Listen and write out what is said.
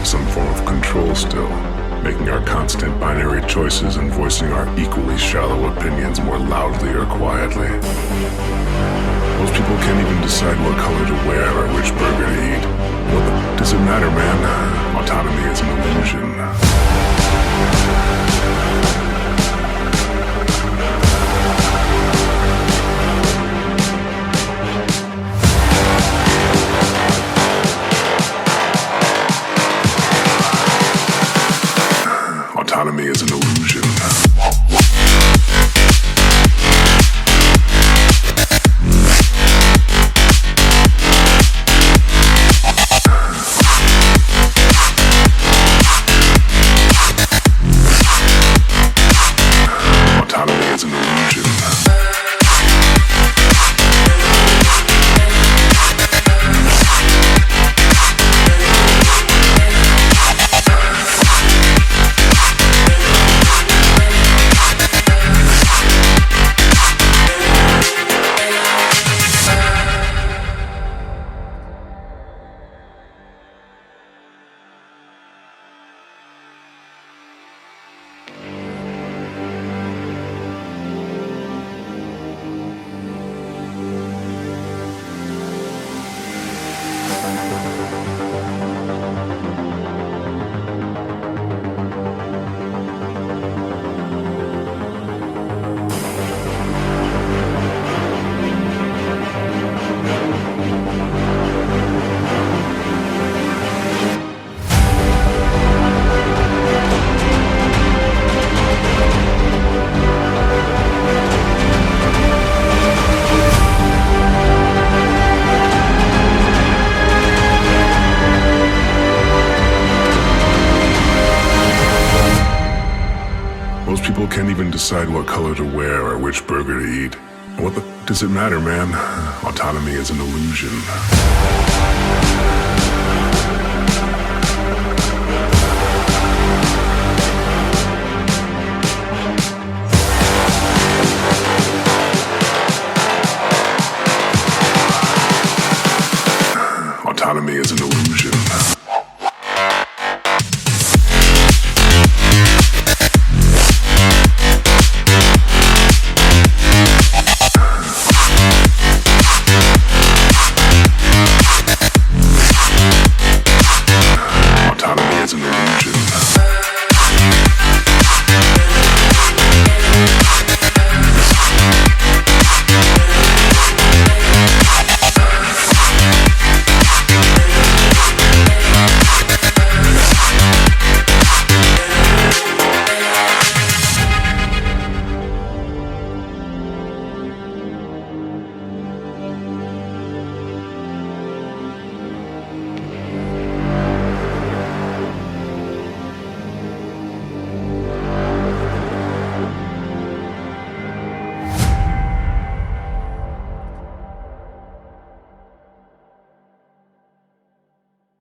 Some form of control still, making our constant binary choices and voicing our equally shallow opinions more loudly or quietly. Most people can't even decide what color to wear or which burger to eat. What does it matter, man? Autonomy is an illusion. Autonomy is an illusion. Autonomy is an illusion. Most people can't even decide what color to wear or which burger to eat. What the does it matter, man? Autonomy is an illusion.